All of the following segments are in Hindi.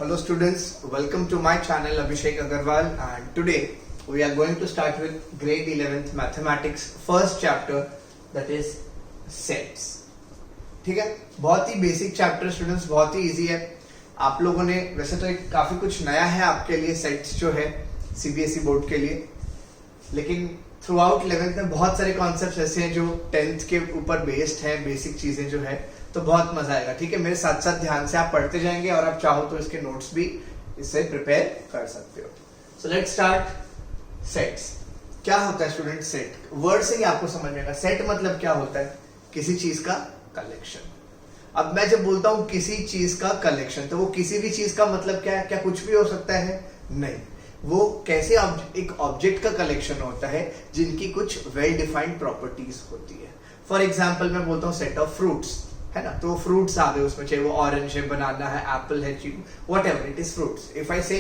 Hello students, welcome to my channel Abhishek Agarwal, and today we are going to start with grade 11th mathematics first chapter, that is sets. ठीक है, बहुत ही बेसिक चैप्टर स्टूडेंट्स, बहुत ही इजी है. आप लोगों ने वैसे तो एक काफी कुछ नया है आपके लिए सेट्स जो है सीबीएसई बोर्ड के लिए, लेकिन थ्रू आउट 11th में बहुत सारे कॉन्सेप्ट्स ऐसे हैं जो 10th के ऊपर बेस्ड है, बेसिक चीजें जो है, तो बहुत मजा आएगा. ठीक है, मेरे साथ साथ ध्यान से आप पढ़ते जाएंगे और आप चाहो तो इसके नोट्स भी इससे प्रिपेयर कर सकते हो. So let's start. सेट्स क्या होता है स्टूडेंट? सेट वर्ड से ही आपको समझ में आएगा. सेट मतलब क्या होता है? किसी चीज का कलेक्शन. अब मैं जब बोलता हूं किसी चीज का कलेक्शन, तो वो किसी भी चीज का मतलब क्या है? क्या कुछ भी हो सकता है? नहीं. वो कैसे एक ऑब्जेक्ट का कलेक्शन होता है जिनकी कुछ वेल डिफाइंड प्रॉपर्टीज होती है. फॉर एग्जाम्पल मैं बोलता हूँ सेट ऑफ फ्रूट्स, है ना, तो फ्रूट्स आ गए उसमें, चाहे वो ऑरेंज है, बनाना है, एप्पल है, चीकू, whatever it is fruits. If I say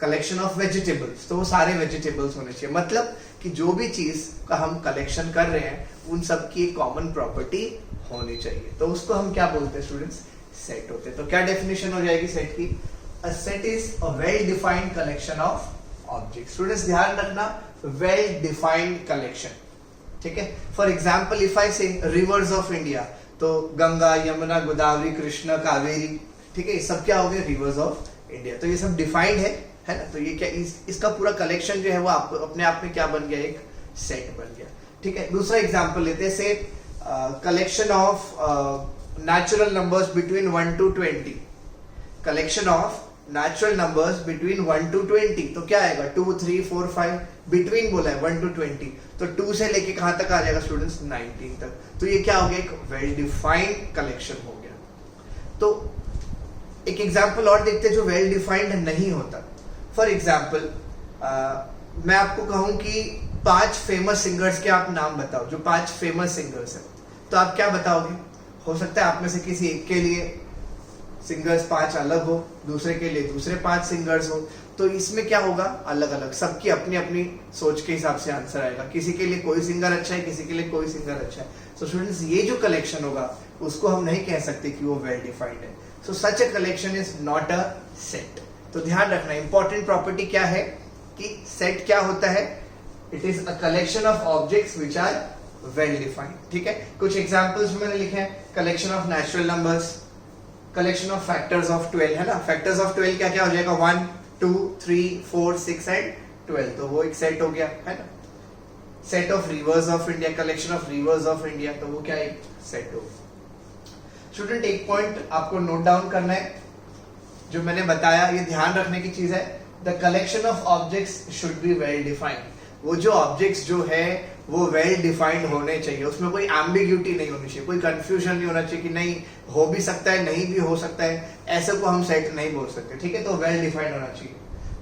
collection of vegetables, तो वो सारे वेजिटेबल्स होने चाहिए. मतलब कि जो भी चीज का हम कलेक्शन कर रहे हैं उन सब की एक कॉमन प्रॉपर्टी होनी चाहिए, तो उसको हम क्या बोलते हैं स्टूडेंट्स? सेट होते हैं. तो क्या डेफिनेशन हो जाएगी सेट की? A set is a well defined collection of object. Students ध्यान रखना, वेल डिफाइंड कलेक्शन. ठीक है, फॉर एग्जाम्पल इफ आई से रिवर्स ऑफ इंडिया, तो गंगा, यमुना, गोदावरी, कृष्णा, कावेरी, ठीक है, ये सब क्या हो गए? Reverse of India. तो ये सब डिफाइंड है ना. तो ये क्या इसका पूरा कलेक्शन जो है वो आपको अपने आप में क्या बन गया? एक सेट बन गया. ठीक है, दूसरा एग्जांपल लेते हैं. से collection of natural numbers between 1 to 20. Collection of natural numbers between 1 to 20, तो क्या आएगा? 2, 3, 4, 5. बिटवीन बोला है 1 to 20, तो 2 से लेके कहां तक आ जाएगा स्टूडेंट्स? 19 तक. तो ये क्या हो गया? एक वेल डिफाइंड कलेक्शन हो गया. तो एक एग्जांपल और देखते हैं जो वेल डिफाइंड नहीं होता. फॉर एग्जांपल मैं आपको कहूं कि 5 फेमस सिंगर्स के आप नाम बताओ, जो 5 फेमस सिंगर्स हैं, तो आप क्या बताओगे? हो सकता है आप में से किसी एक के लिए सिंगर्स 5 अलग हो, दूसरे के लिए दूसरे 5 सिंगर्स हो. तो इसमें क्या होगा? अलग अलग, सबकी अपनी अपनी सोच के हिसाब से आंसर आएगा. किसी के लिए कोई सिंगर अच्छा है, किसी के लिए कोई सिंगर अच्छा है. सो स्टूडेंट्स, ये जो कलेक्शन होगा उसको हम नहीं कह सकते कि वो वेल डिफाइंड है. So such a collection is not a set. तो ध्यान रखना, इंपॉर्टेंट प्रॉपर्टी क्या है कि सेट क्या होता है? It is a collection of objects which are well defined. ठीक है, कुछ एग्जाम्पल्स मैंने लिखे हैं. Collection of natural numbers, collection of factors of 12, है ना. फैक्टर्स ऑफ 12 क्या क्या हो जाएगा? 1, 2, 3, 4, 6 एंड 12. तो वो एक सेट हो गया, है ना. Set of reverse of India, collection of reverse of India, तो वो क्या एक सेट हो. स्टूडेंट एक पॉइंट आपको नोट डाउन करना है, जो मैंने बताया ये ध्यान रखने की चीज है. The collection of objects should be well defined. वो जो ऑब्जेक्ट्स जो है वो वेल डिफाइंड होने चाहिए, उसमें कोई एम्बिग्यूटी नहीं होनी चाहिए, कोई कंफ्यूजन नहीं होना चाहिए कि नहीं हो भी सकता है, नहीं भी हो सकता है, ऐसे को हम सेट नहीं बोल सकते. ठीक है, तो वेल डिफाइंड होना चाहिए.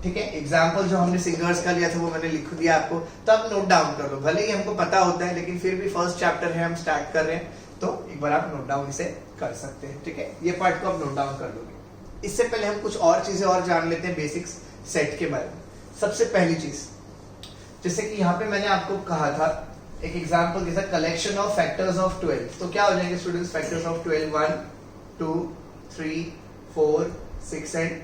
ठीक है, एग्जाम्पल जो हमने सिंगर्स का लिया था वो मैंने लिख दिया आपको, तो आप नोट डाउन कर लो. भले ही हमको पता होता है, लेकिन फिर भी फर्स्ट चैप्टर है, हम स्टार्ट कर रहे हैं, तो एक बार आप नोट डाउन इसे कर सकते हैं. ठीक है, ये पार्ट को आप नोट डाउन कर लोगे. इससे पहले हम कुछ और चीजें और जान लेते हैं बेसिक्स सेट के बारे में. सबसे पहली चीज, जैसे कि यहाँ पे मैंने आपको कहा था एक एग्जांपल जैसा कलेक्शन ऑफ फैक्टर्स ऑफ 12, तो क्या हो जाएंगे स्टूडेंट्स? फैक्टर्स ऑफ 12 1, 2, 3, 4, 6 एंड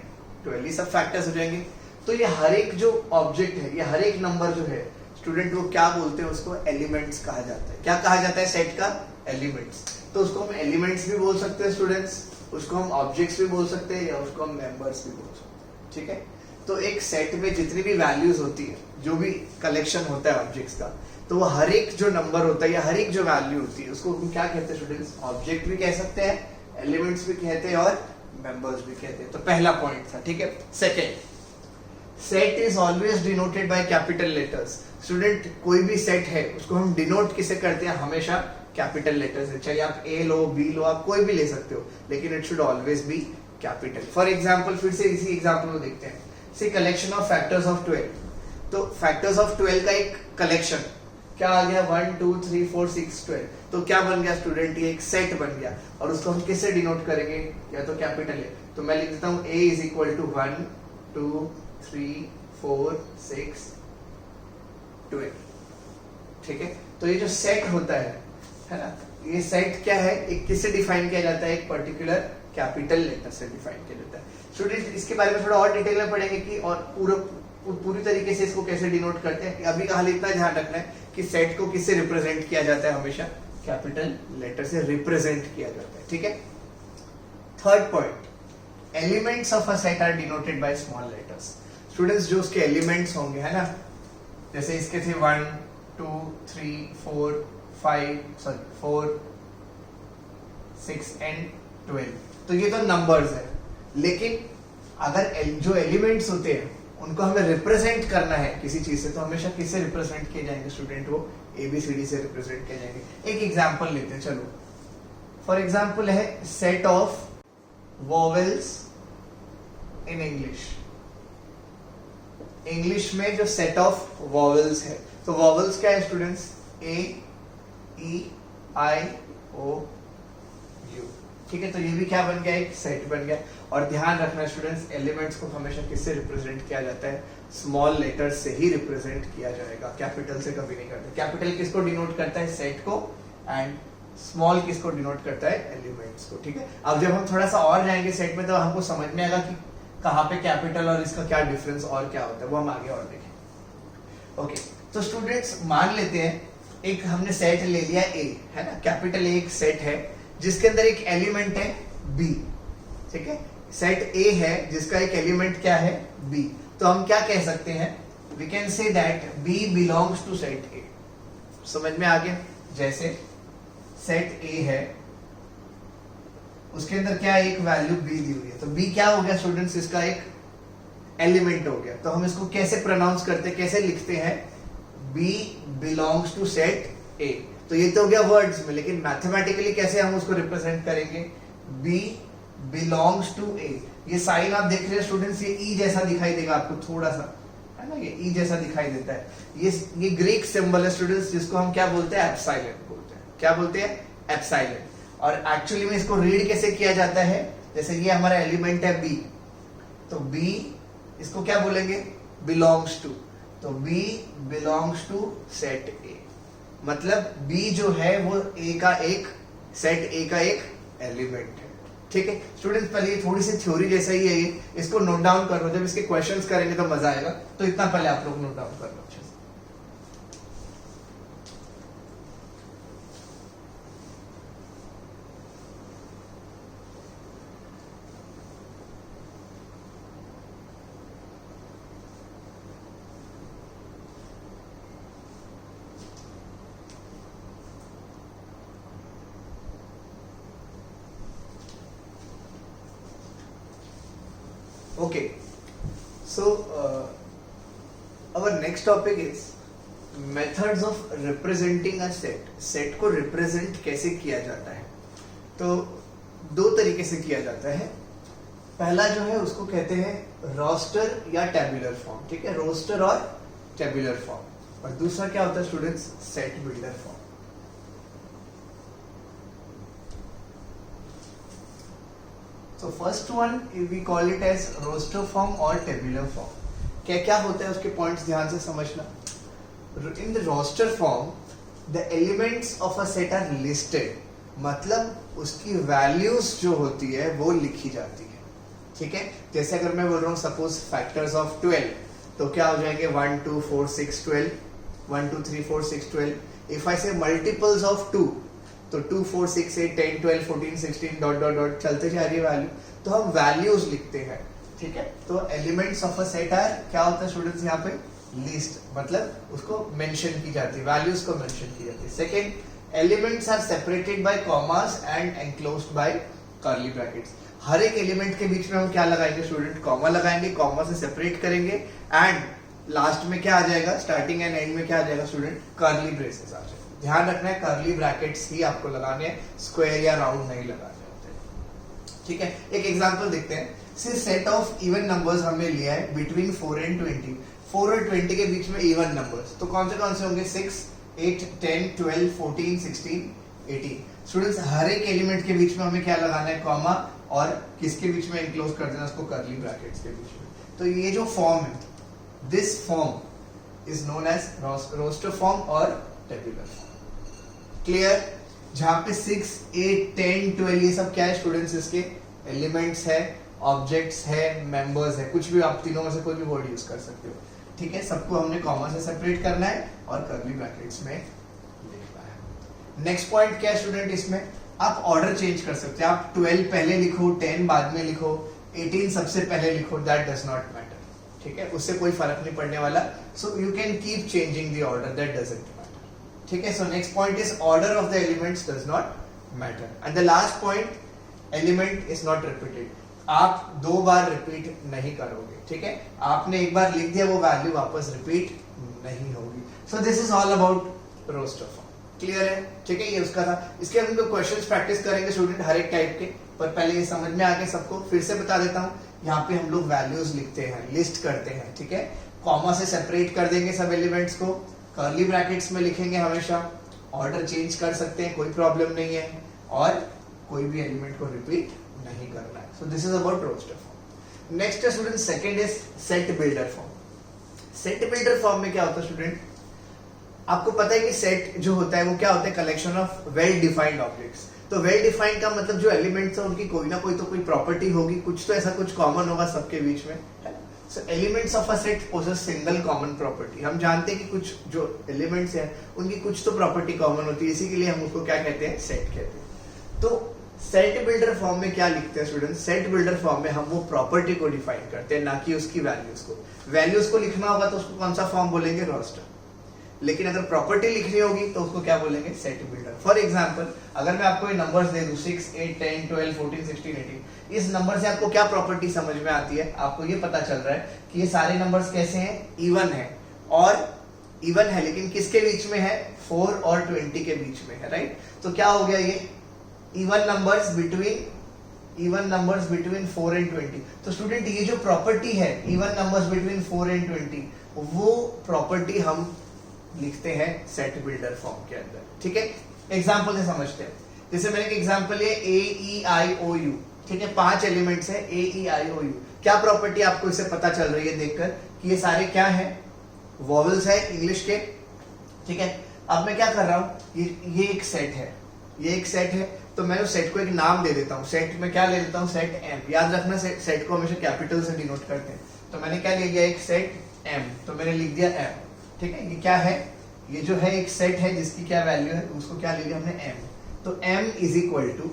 12, ये सब फैक्टर्स हो जाएंगे. तो ये हर एक जो ऑब्जेक्ट है, ये हर एक नंबर जो है स्टूडेंट, वो क्या बोलते हैं? उसको एलिमेंट्स कहा जाता है. क्या कहा जाता है सेट का? एलिमेंट्स. तो उसको हम एलिमेंट्स भी बोल सकते हैं स्टूडेंट्स, उसको हम ऑब्जेक्ट्स भी बोल सकते हैं, या उसको हम मेंबर्स भी बोल सकते हैं. ठीक है, तो एक सेट में जितनी भी वैल्यूज होती है, जो भी कलेक्शन होता है ऑब्जेक्ट्स का, तो वो हर एक जो नंबर होता है या हर एक जो वैल्यू होती है उसको हम क्या कहते हैं स्टूडेंट्स? ऑब्जेक्ट भी कह सकते हैं, एलिमेंट्स भी कहते हैं और मेंबर्स भी कहते हैं. तो पहला पॉइंट था. ठीक है, second, set is always denoted by capital letters. Student कोई भी सेट है उसको हम डिनोट किसे करते हैं? हमेशा कैपिटल लेटर्स से. चाहे आप ए लो, बी लो, आप कोई भी ले सकते हो, लेकिन it should always be capital. For example, फिर से इसी एग्जाम्पल को देखते हैं. सी कलेक्शन ऑफ फैक्टर्स ऑफ 12, तो फैक्टर्स ऑफ 12 का एक कलेक्शन क्या आ गया? 1, 2, 3, 4, 6, 12. तो क्या बन गया स्टूडेंट? ये एक सेट बन गया. और उसको हम किससे डिनोट करेंगे? या तो कैपिटल है, तो मैं लिख देता हूं A इज इक्वल टू 1, 2, 3, 4, 6, 12. ठीक है, तो ये जो सेट होता है ना, ये सेट क्या है? एक किससे डिफाइन किया जाता है? एक पर्टिकुलर कैपिटल लेटर से डिफाइन किया जाता है। स्टूडेंट इसके बारे में थोड़ा और डिटेल में पढ़ेंगे कि और पूरी तरीके से इसको कैसे डिनोट करते हैं। अभी खाली इतना ध्यान रखना है कि सेट को किससे रिप्रेजेंट किया जाता है, हमेशा कैपिटल लेटर से रिप्रेजेंट किया जाता है। ठीक है। Third point, elements of a set are denoted by small letters. Students जो उसके एलिमेंट्स होंगे, है ना, जैसे इसके थे 1 2 3 4 6 एंड 12, तो ये तो नंबर्स है। लेकिन अगर जो एलिमेंट्स होते हैं उनको हमें रिप्रेजेंट करना है किसी चीज से, तो हमेशा किससे रिप्रेजेंट किए जाएंगे स्टूडेंट? वो ABCD से रिप्रेजेंट किए जाएंगे। एक एग्जांपल लेते हैं, चलो। फॉर एग्जांपल है set of vowels in English. English में जो सेट ऑफ वॉवेल्स है, तो वॉवेल्स क्या है students? A E I O U। ठीक है, तो ये भी क्या बन गया? एक सेट बन गया। और ध्यान रखना स्टूडेंट्स, एलिमेंट्स को हमेशा किससे रिप्रेजेंट किया जाता है? स्मॉल लेटर से ही रिप्रेजेंट किया जाएगा, कैपिटल से कभी नहीं करते। कैपिटल किसको डिनोट करता है? सेट को। एंड स्मॉल किसको डिनोट करता है? एलिमेंट्स को। ठीक है। अब जब हम थोड़ा सा और जाएंगे सेट में, तो हमको समझ में आएगा कि कहाँ पे कैपिटल और इसका क्या डिफरेंस और क्या होता है, वो हम आगे और देखेंगे। ओके, तो स्टूडेंट्स मान लेते हैं एक हमने सेट ले लिया A, है ना, कैपिटल A एक सेट है जिसके अंदर एक एलिमेंट है B। ठीक है, सेट A है जिसका एक एलिमेंट क्या है? B। तो हम क्या कह सकते हैं? We can say that B belongs to set A। समझ में आ गया? जैसे सेट A है, उसके अंदर क्या एक वैल्यू B दी हुई है, तो B क्या हो गया स्टूडेंट्स? इसका एक एलिमेंट हो गया। तो हम इसको कैसे प्रोनाउंस करते हैं, कैसे लिखते हैं? B belongs to set A। तो ये तो हो गया वर्ड्स में, लेकिन मैथमेटिकली कैसे हम उसको रिप्रेजेंट करेंगे? B belongs to A। ये साइन आप देख रहे हैं स्टूडेंट्स, ये E जैसा दिखाई देगा आपको, थोड़ा सा, है ना, ये E जैसा दिखाई देता है। ये ग्रीक सिंबल है स्टूडेंट्स, जिसको हम क्या बोलते हैं? एप्सिलॉन बोलते हैं। क्या बोलते हैं? एप्सिलॉन। और एक्चुअली में इसको रीड कैसे किया जाता है? जैसे ये हमारा एलिमेंट है B, तो B इसको क्या बोलेंगे? Belongs to. तो B belongs to set A, मतलब B जो है वो A का एक सेट A का एक एलिमेंट है। ठीक है स्टूडेंट्स, पहले ये थोड़ी सी थ्योरी जैसा ही है ये, इसको नोट डाउन कर लो। जब इसके क्वेश्चंस करेंगे तो मजा आएगा, तो इतना पहले आप लोग नोट डाउन कर लो अच्छे से। Okay, so our next topic is methods of representing a set. Set को रिप्रेजेंट कैसे किया जाता है? तो दो तरीके से किया जाता है। पहला जो है उसको कहते हैं रोस्टर या टेबुलर फॉर्म। ठीक है, रोस्टर और टेबुलर फॉर्म। और दूसरा क्या होता है students? Set builder form. So first one we call it as roster form और tabular form. क्या क्या होता है उसके पॉइंट्स ध्यान से समझना। In the roster form, the elements of a set are listed. मतलब उसकी वैल्यूज जो होती है वो लिखी जाती है। ठीक है, जैसे अगर मैं बोल रहा हूँ सपोज फैक्टर्स ऑफ 12, तो क्या हो जाएंगे? 1 2 4 6 12, 1 2 3 4 6 12। If I say multiples of 2, तो 2 4 6 8 10 12 14 16 डॉट डॉट डॉट चलते जा रही है वैल्यू, तो हम वैल्यूज लिखते हैं। ठीक है, तो elements of a set are क्या होता है स्टूडेंट्स? यहाँ पे लिस्ट, मतलब उसको मेंशन की जाती है, वैल्यूज को मेंशन की जाती है। Second, elements are separated by commas and enclosed by curly brackets. हर एक एलिमेंट के बीच में हम क्या लगाएंगे स्टूडेंट? कॉमा लगाएंगे, कॉमा से सेपरेट करेंगे, एंड लास्ट में क्या आ जाएगा? स्टार्टिंग एंड एंड में क्या आ जाएगा स्टूडेंट? कर्ली ब्रेसेस आ जाएगा। ध्यान रखना है कर्ली ब्रैकेट्स ही आपको लगाने हैं, स्क्वायर या राउंड नहीं लगाने होते। ठीक है, एक एग्जांपल देखते हैं। सेट ऑफ इवन नंबर्स हमने लिया है बिटवीन 4 एंड 20। 4 और 20 के बीच में इवन नंबर्स, तो कौन से होंगे? 6 8 10 12 14 16 18। स्टूडेंट्स, हर एक एलिमेंट के बीच में हमें क्या लगाना है? कॉमा, और किसके बीच में इनक्लोज कर देना उसको? कर्ली ब्रैकेट्स के बीच में। तो ये जो फॉर्म है, this form is known as roster form और टेबुलर फॉर्म। क्लियर? जहां पे 6 8 10 12 ये सब क्या है स्टूडेंट्स? इसके एलिमेंट्स है, ऑब्जेक्ट्स है, मेंबर्स है, कुछ भी आप तीनों में से कोई भी वर्ड यूज कर सकते हो। ठीक है, सबको हमने कॉमा से सेपरेट करना है और कर्ली ब्रैकेट्स में लिखना है। नेक्स्ट पॉइंट क्या है स्टूडेंट, इसमें आप ऑर्डर चेंज कर सकते हैं। आप 12 पहले लिखो, 10 बाद में लिखो, 18 सबसे पहले लिखो, दैट डज नॉट मैटर। ठीक है, उससे कोई फर्क नहीं पड़ने वाला। So you can keep changing the order, that doesn't matter. ठीक है, so next point is order of the elements does not matter. And the last point, element is not repeated. आप 2 बार रिपीट नहीं करोगे। ठीक है, आपने एक बार लिख दिया, वो वैल्यू वापस रिपीट नहीं होगी। So this is all about roster form. Clear है? ठीक है, ये उसका था। इसके हम लोग क्वेश्चंस प्रैक्टिस करेंगे स्टूडेंट हर एक टाइप के, पर पहले ये समझ में आके सबको फिर से बता देता हूँ। यहाँ पे हम लोग वैल्यूज लिखते हैं, लिस्ट करते हैं। ठीक है, कॉमा से सेपरेट कर देंगे सब एलिमेंट्स को, कर्ली ब्रैकेट्स में लिखेंगे हमेशा, ऑर्डर चेंज कर सकते हैं, कोई प्रॉब्लम नहीं है, और कोई भी एलिमेंट को रिपीट नहीं करना है। So this is about roster form. Next है student, second is set builder form. Set builder form में क्या होता है स्टूडेंट, आपको पता है कि सेट जो होता है वो क्या होता है, collection of well defined objects. तो वेल डिफाइंड का मतलब जो एलिमेंट्स है उनकी कोई ना कोई तो कोई प्रॉपर्टी होगी, कुछ तो ऐसा कुछ कॉमन होगा सबके बीच में, है ना। So elements of a set possess single common property. हम जानते हैं कि कुछ जो एलिमेंट्स हैं उनकी कुछ तो प्रॉपर्टी कॉमन होती है, इसी के लिए हम उसको क्या कहते हैं, सेट कहते हैं। तो सेट बिल्डर फॉर्म में क्या लिखते हैं स्टूडेंट, सेट बिल्डर फॉर्म में हम वो प्रॉपर्टी को डिफाइन करते हैं, ना कि उसकी वैल्यूज को। वैल्यूज को लिखना होगा तो उसको कौन सा फॉर्म बोलेंगे, रोस्टर। लेकिन अगर प्रॉपर्टी लिखनी होगी तो उसको क्या बोलेंगे, सेट बिल्डर। फॉर एग्जांपल, अगर मैं आपको ये नंबर्स दे दूं 6, 8, 10, 12, 14, 16, 18, इस नंबर से आपको क्या प्रॉपर्टी समझ में आती है, आपको ये पता चल रहा है कि ये सारे नंबर्स कैसे हैं, इवन है। और इवन है लेकिन किसके बीच में है, 4 और 20 के बीच में है, राइट। तो क्या हो गया, ये इवन नंबर्स बिटवीन 4 एंड 20। तो स्टूडेंट ये जो प्रॉपर्टी है इवन नंबर्स बिटवीन 4 एंड 20, वो प्रॉपर्टी हम लिखते हैं सेट बिल्डर फॉर्म के अंदर। ठीक है, एग्जांपल से समझते हैं। जैसे मैंने एक एग्जांपल लिया ए ई आई ओ यू। ठीक है, 5 एलिमेंट्स है ए ई आई ओ यू। क्या प्रॉपर्टी आपको इससे पता चल रही है देखकर कि ये सारे क्या है, वॉवल्स है इंग्लिश के। ठीक है, अब मैं क्या कर रहा हूं, ये एक सेट है, ये एक सेट है, तो मैं उस सेट को एक नाम दे देता हूं। सेट में क्या ले लेता हूं, सेट एम। याद रखना सेट को हमेशा कैपिटल से डिनोट करते हैं। तो मैंने क्या ले लिया, एक सेट एम, तो मैंने लिख दिया एम। ठीक है, ये क्या है, ये जो है एक सेट है जिसकी क्या वैल्यू है, उसको क्या ले लिया हमने, एम। तो m is equal to,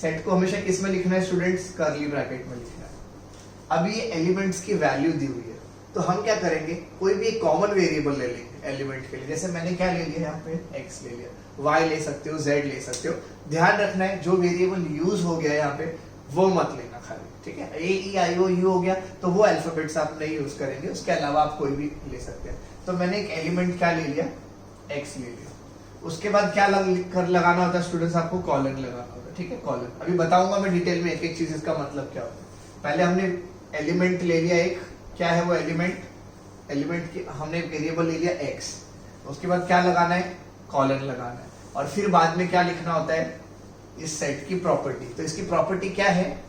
set को हमेशा किस में लिखना है स्टूडेंट्स, कर्ली ब्रैकेट में लिखना है। अब ये एलिमेंट्स की वैल्यू दी हुई है, तो हम क्या करेंगे, कोई भी एक कॉमन वेरिएबल ले लेंगे एलिमेंट के लिए। जैसे मैंने क्या ले लिया यहाँ पे, x ले लिया, y ले सकते हो, z ले सकते हो। ध्यान रखना है जो वेरिएबल यूज हो गया यहाँ पे वो मत लेना खाली। ठीक है, ए ई आई ओ यू हो गया तो वो अल्फाबेट्स आप नहीं यूज करेंगे, उसके अलावा आप कोई भी ले सकते हैं। तो मैंने एक एलिमेंट क्या ले लिया, x ले लिया। उसके बाद क्या लगाना होता है स्टूडेंट्स, आपको कॉलन लगाना होता है। ठीक है, कॉलन अभी बताऊंगा मैं डिटेल में एक एक चीज इसका मतलब क्या होता है। पहले हमने एलिमेंट ले लिया एक, क्या है वो एलिमेंट की हमने वेरिएबल ले लिया x। उसके बाद क्या लगाना है, कॉलन लगाना है। और फिर बाद में क्या लिखना होता है, इस सेट की प्रॉपर्टी। तो इसकी प्रॉपर्टी क्या है,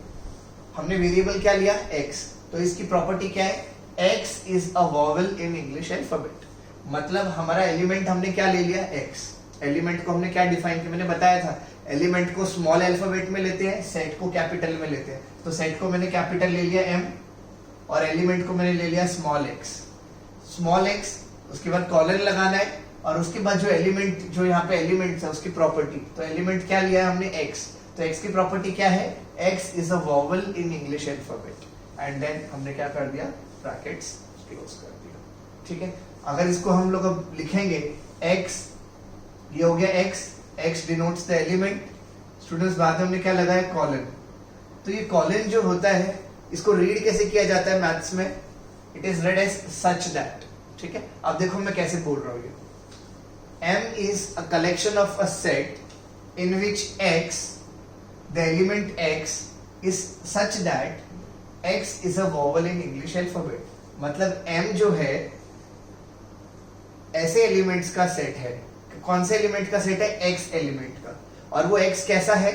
हमने वेरिएबल क्या लिया, x, तो इसकी प्रॉपर्टी क्या है, x is a vowel in English alphabet. मतलब हमारा एलिमेंट हमने क्या ले लिया, x। एलिमेंट को हमने क्या डिफाइन किया, मैंने बताया था एलिमेंट को स्मॉल अल्फाबेट में लेते हैं, सेट को कैपिटल में लेते हैं। तो सेट को मैंने कैपिटल ले लिया m और एलिमेंट को मैंने ले लिया स्मॉल x। उसके बाद कॉलन लगाना है और उसके बाद जो एलिमेंट, जो यहाँ पे एलिमेंट है उसकी प्रॉपर्टी, तो एलिमेंट क्या लिया है हमने, x। तो x की प्रॉपर्टी क्या है, x is a vowel in English alphabet. And then हमने क्या कर दिया, ब्रैकेट्स क्लोज कर दिया। ठीक है, अगर इसको हम लोग अब लिखेंगे x, ये हो गया x denotes the element. Students बाद में हमने क्या लगाया, कॉलन। तो ये कॉलन जो होता है इसको रीड कैसे किया जाता है मैथ्स में, it is read as such that. ठीक है, अब देखो मैं कैसे बोल रहा हूँ, ये M is a collection of a set in which x, the element x is such that x is a vowel in English alphabet। मतलब M जो है ऐसे एलिमेंट्स का सेट है, कौन से एलिमेंट का सेट है, x एलिमेंट का, और वो x कैसा है,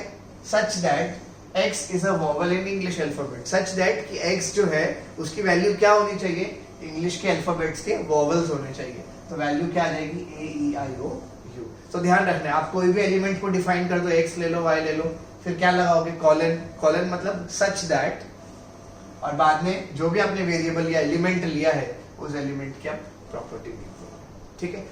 such that x is a vowel in English alphabet, such that कि x जो है उसकी वैल्यू क्या होनी चाहिए, इंग्लिश के अल्फाबेट्स के वॉवल्स होने चाहिए। तो वैल्यू क्या आ जाएगी, ए ई आई ओ यू। तो ध्यान रखना है, आप कोई भी एलिमेंट को डिफाइन कर दो, x ले लो, y ले लो, फिर क्या लगाओगे, कॉलन, कॉलन मतलब सच दैट, और बाद में जो भी आपने वेरिएबल या एलिमेंट लिया है उस एलिमेंट की आप प्रॉपर्टी लिखोगे। ठीक है,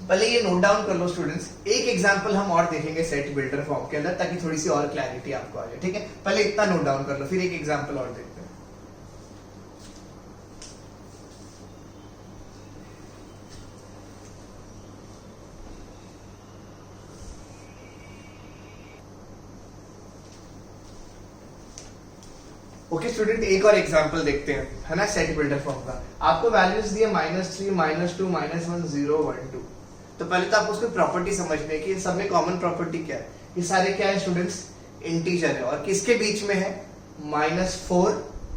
पहले ये नोट डाउन कर लो स्टूडेंट्स। एक एग्जांपल हम और देखेंगे सेट बिल्डर फॉर्म के अंदर ताकि थोड़ी सी और क्लैरिटी आपको आ जाए। ठीक है, पहले इतना नोट डाउन कर लो, फिर एक एग्जांपल और देखते हैं। ओके स्टूडेंट, एक और एग्जांपल देखते हैं, है ना, सेट बिल्डर फॉर्म का। आपको वैल्यूज दिए -3, -2, -1, 0, 1, 2। तो पहले तो आपको उसकी प्रॉपर्टी समझनी है कि सब में कॉमन प्रॉपर्टी क्या है। ये सारे क्या है स्टूडेंट्स, इंटीजर है, और किसके बीच में है, -4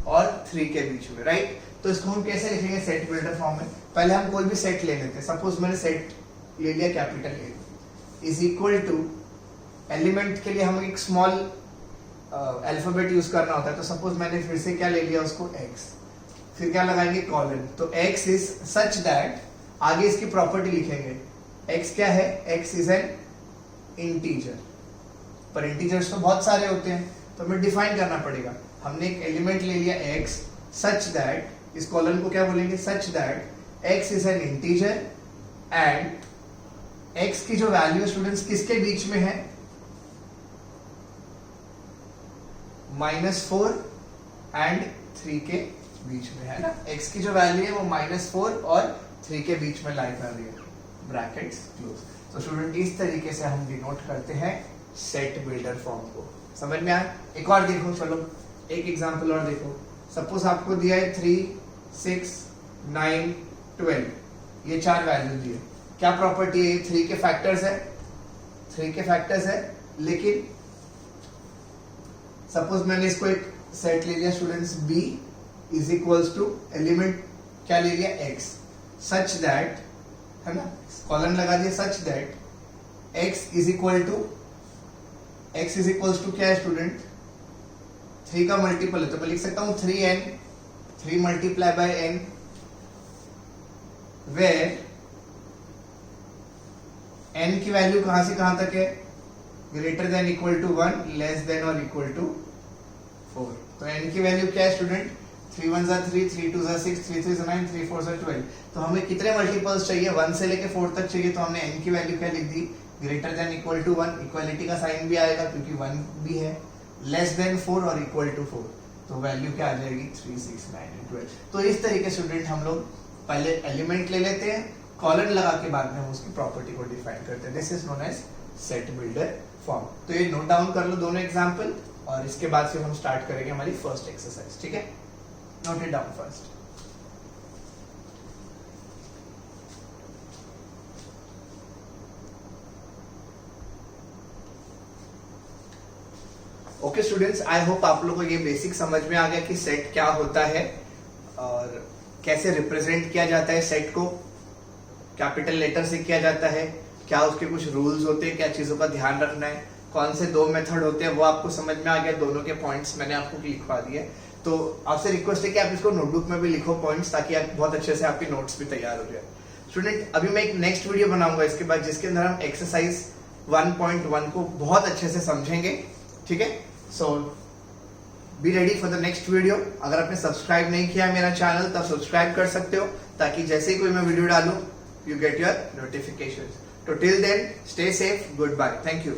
और 3 के बीच में, राइट। तो इसको हम कैसे लिखेंगे सेट बिल्डर फॉर्म में। पहले हम कोई भी सेट ले लेते हैं, सपोज मैंने सेट ले लिया capital A, is equal to, element के लिए हमें एक स्मॉल अल्फाबेट यूज करना होता है, तो सपोज मैंने फिर से क्या ले लिया उसको, x, फिर क्या लगाएंगे, कॉलन। तो x इज सच दैट, आगे इसकी प्रॉपर्टी लिखेंगे, x क्या है, x इज एन इंटीजर। पर इंटीजर्स तो बहुत सारे होते हैं, तो हमें डिफाइन करना पड़ेगा। हमने एक एलिमेंट ले लिया x सच दैट, इस कॉलन को क्या बोलेंगे, सच that x is an integer and x की जो वैल्यू स्टूडेंट्स किसके बीच में है, -4 एंड 3 के बीच में, है ना। x की जो वैल्यू है वो -4 और 3 के बीच में लाई कर रही है, ब्रैकेट्स क्लोज। तो स्टूडेंट इस तरीके से हम डिनोट करते हैं सेट बिल्डर फॉर्म को। समझ में आया। एक और देखो, चलो एक एग्जांपल और देखो। सपोज आपको दिया है 3, 6, 9, 12, ये 4 वैल्यू दिए। क्या प्रॉपर्टी है, 3 के फैक्टर्स है, 3 के फैक्टर्स है, लेकिन सपोज मैंने इसको एक सेट ले लिया students, b is equals to element क्या ले लिया, x, सच दैट, है ना, कॉलन लगा दिया, such that x is equal to, x is equals to क्या है स्टूडेंट, 3 का मल्टीपल है, तो मैं लिख सकता हूं 3n, 3 multiply by n, where n की वैल्यू कहां से कहां तक है, greater than equal to 1, less than और इक्वल टू 4। तो n की वैल्यू क्या है स्टूडेंट, 3 1 जा 3, 3 2 जा 6, 3 3 जा 9, 3 4 जा 12। तो हमें कितने मल्टीपल्स चाहिए, 1 से लेके 4 तक चाहिए, तो हमने n की वैल्यू क्या लिख दी, greater than equal to 1, equality का साइन भी आएगा क्योंकि 1 भी है, लेस देन 4 और इक्वल टू 4, तो वैल्यू क्या आ जाएगी, 3 6 9 एंड 12। तो इस तरीके स्टूडेंट हम लोग पहले एलिमेंट ले लेते हैं, कॉलन लगा के बाद में हम उसकी प्रॉपर्टी को डिफाइन करते हैं। This is known as set builder form. तो ये नोट डाउन कर लो दोनों एग्जांपल, और इसके बाद से हम स्टार्ट करेंगे हमारी फर्स्ट एक्सरसाइज। ठीक है, note it down first. Okay students, I hope आप लोगों को ये बेसिक समझ में आ गया कि सेट क्या होता है और कैसे रिप्रेजेंट किया जाता है सेट को, कैपिटल लेटर से किया जाता है, क्या उसके कुछ रूल्स होते हैं, क्या चीजों का ध्यान रखना है, कौन से 2 मेथड होते हैं वो आपको समझ में आ गया। दोनों के पॉइंट्स मैंने आपको लिखवा दिए। तो आपसे रिक्वेस्ट है कि आप इसको नोटबुक में भी लिखो पॉइंट्स, ताकि आप बहुत अच्छे से आपके नोट्स भी तैयार हो जाए। स्टूडेंट, अभी मैं एक नेक्स्ट वीडियो बनाऊंगा इसके बाद, जिसके अंदर हम एक्सरसाइज 1.1 को बहुत अच्छे से समझेंगे। ठीक है, so be ready for the next video. अगर आपने सब्सक्राइब नहीं किया मेरा चैनल तो आप सब्सक्राइब कर सकते हो, ताकि जैसे ही कोई मैं वीडियो डालूं यू गेट योर नोटिफिकेशन। तो till then stay safe, good bye, thank you.